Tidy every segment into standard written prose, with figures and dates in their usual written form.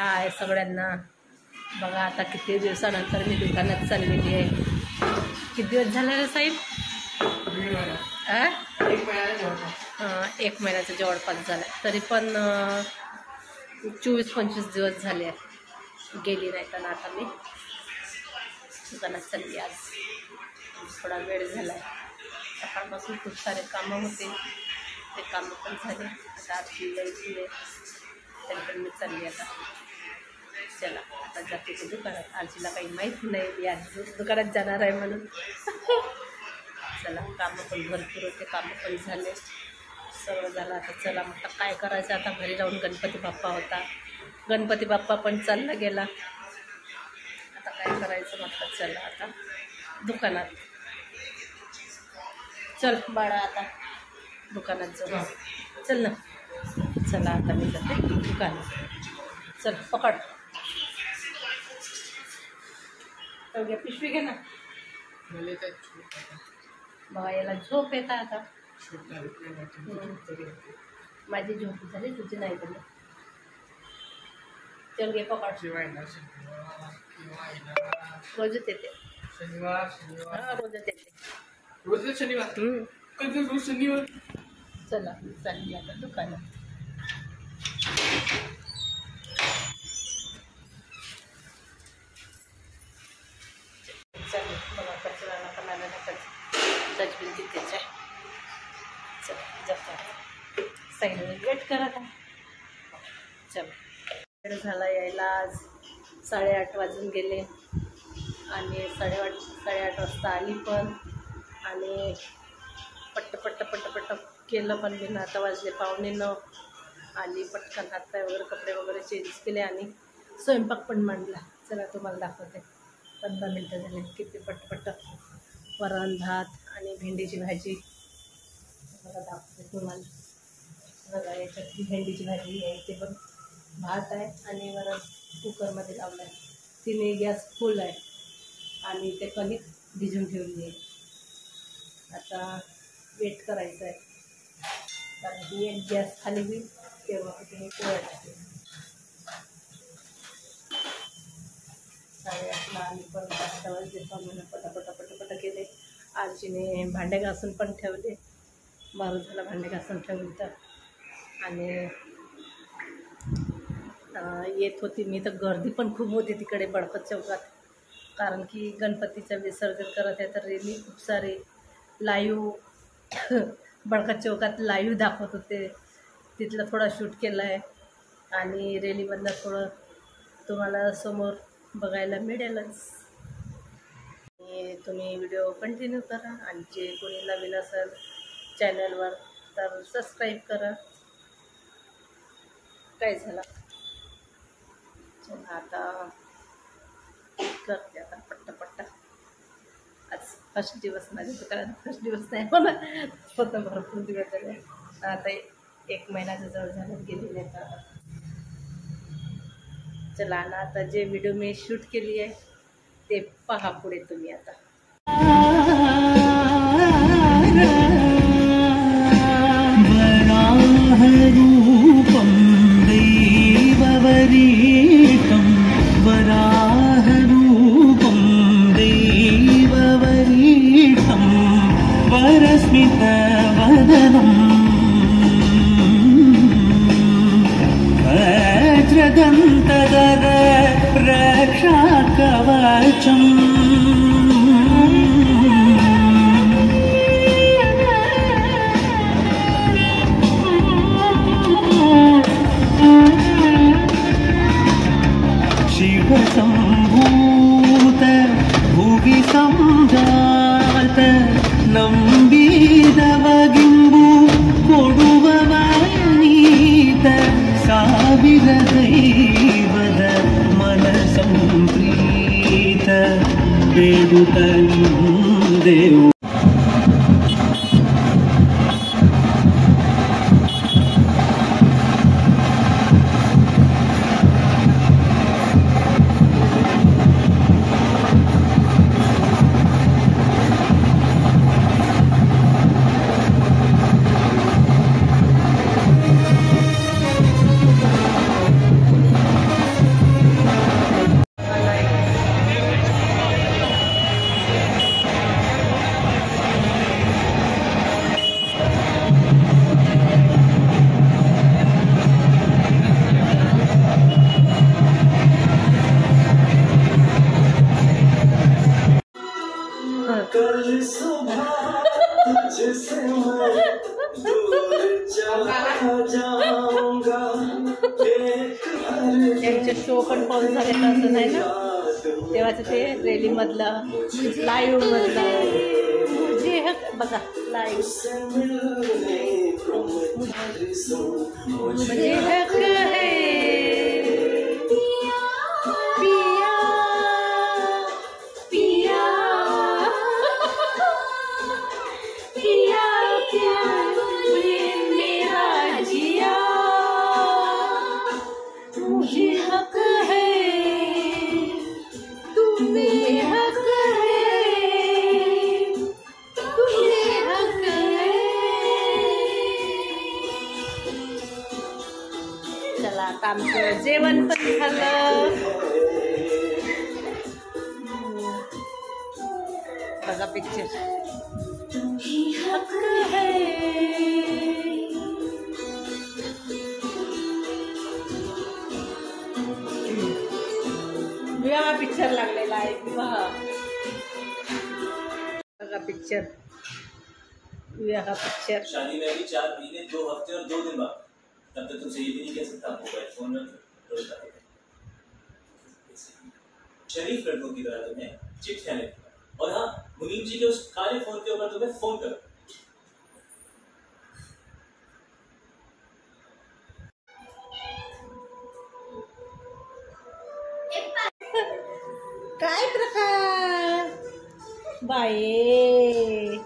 हाय सगळ्यांना. बघा आता किती दिवसानंतर मी दुकानात चाललेली आहे. किती दिवस झाले रे साहेब? 1 महिन्याचा जवळपास झाला. तरी पण 24-25 दिवस झाले गेली नाही. तर आता मी दुकानात चालली. आज थोडा वेळ झाला आहे. सकाळपासून खूप सारे कामं होते, ते कामं पण झाले. आता आरती यायची आहे, तरी पण मी चालली. आता चला आता जाते ते दुकानात. आरतीला काही माहीत नाही मी आज दुकानात जाणार आहे म्हणून. चला कामं पण भरपूर होते, कामं पण झाले, सर्व झालं. आता चला म्हटलं काय करायचं आता. घरी जाऊन गणपती बाप्पा होता, गणपती बाप्पा पण चालला गेला. आता काय करायचं म्हटलं. चला आता दुकानात. चल बाळा आता दुकानात जाऊ. चल ना. चला आता मी जाते दुकानात. चल पकड. घे पिशवी घे ना. बघा याला झोप येता आता. माझी झोप झाली, तुझी नाही झाली. चल घे पकड. रोजच येते. हा रोजच येते. रोज शनिवार. रोज शनिवार. चला चालली आता दुकानात. चालेल बघा कचरा नका लागला. डस्टबिन तिथेच आहे. चला जाता. साईडने वेट करा का. चला वेळ झाला यायला. आज 8:30 वाजून गेले आणि 8:30 वाजता आली पण. आणि पट्ट केलं पण मी. आता वाजले 8:45. आली पटकन हातपाय वगैरे कपडे वगैरे चेंज केले आणि स्वयंपाक पण मांडला. चला तुम्हाला दाखवते. 15 मिनटं झाले. किती पटपट वरण भात आणि भेंडीची भाजी. मला दाखवते तुम्हाला. बघा याच्यात ती भेंडीची भाजी आहे, ते पण भात आहे आणि वरण कुकरमध्ये लावलं आहे. तिने गॅस फुल आहे आणि ते कणिक भिजून ठेवली आहे. आता वेट करायचं आहे, कारण की एक गॅस खाली होईल तेव्हा तिने पोळ्या टाकले. 8:30ला आणि पण 8 वाजले. म्हणून पटापट केले. आजीने भांडे घासून पण ठेवले. बारू झाला भांडे घासून ठेवले तर. आणि येत होती मी तर गर्दी पण खूप होती तिकडे बडकत चौकात, कारण की गणपतीचं विसर्जन करत आहे. तर रेली खूप सारे लाईव्ह बडकत चौकात लाईव्ह दाखवत होते. तिथलं थोडा शूट केला आहे आणि रेलीमधलं थोडं तुम्हाला समोर बघायला मिळेलच. तुम्ही व्हिडिओ कंटिन्यू करा आणि जे कोणी नवीन असेल चॅनलवर तर सबस्क्राईब करा. काय झालं. चला आता करते आता पट्ट. आज फर्स्ट दिवस माझ्या दुकानात. फर्स्ट दिवस नाही मला स्वतः भरपूर दिवस झाले. आता 1 महिन्याचं जवळ झालं गेलेलं आहे. चला ना आता जे व्हिडिओ मी शूट केली आहे ते पहा पुढे तुम्ही आता. वराहरूपं दैववरीतं वराहरूपं दैववरीतं वरस्मितवदनं वज्रदन्तधर रक्षाकवचम् शिवसम्भूत भुवि संजात नम्बिदवगिम्बु कोडुववनीत ಸಾವಿರ ದೈವದ ಮನಸಂಪ್ರೀತ ಬೇಡುತ್ತ ನಿಂದೆವು. कल सुबह तुझसे मैं दूर चला जाऊंगा त्यांचे शो पण फोन झाले असं नाही ना तेव्हाचं ते रॅलीमधलं लाईव्हमधलं मुझे हक बघा लाईव्ह मुझे हक है पिया पिया पिया तूने मेरा जिया मुझे हक है तूने हक है तूने हक है चला आता आमचं जेवण पण झालं बघा पिक्चर हक है विवाह पिक्चर लागलेला आहे विवाह बघा पिक्चर विवाह पिक्चर शादी में अभी 4 महीने 2 हफ्ते और 2 दिन बाद तब तक तुमसे ये भी नहीं कह सकता मोबाइल फोन में शरीफ लड़कों की तरह तुम्हें चिट्ठियां लिखूंगा और हाँ मुनीम जी के उस काले फोन के ऊपर तुम्हें फोन करो काय प्रकार बाये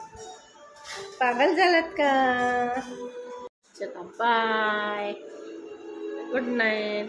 पागल झालात का चला बाय गुड नाईट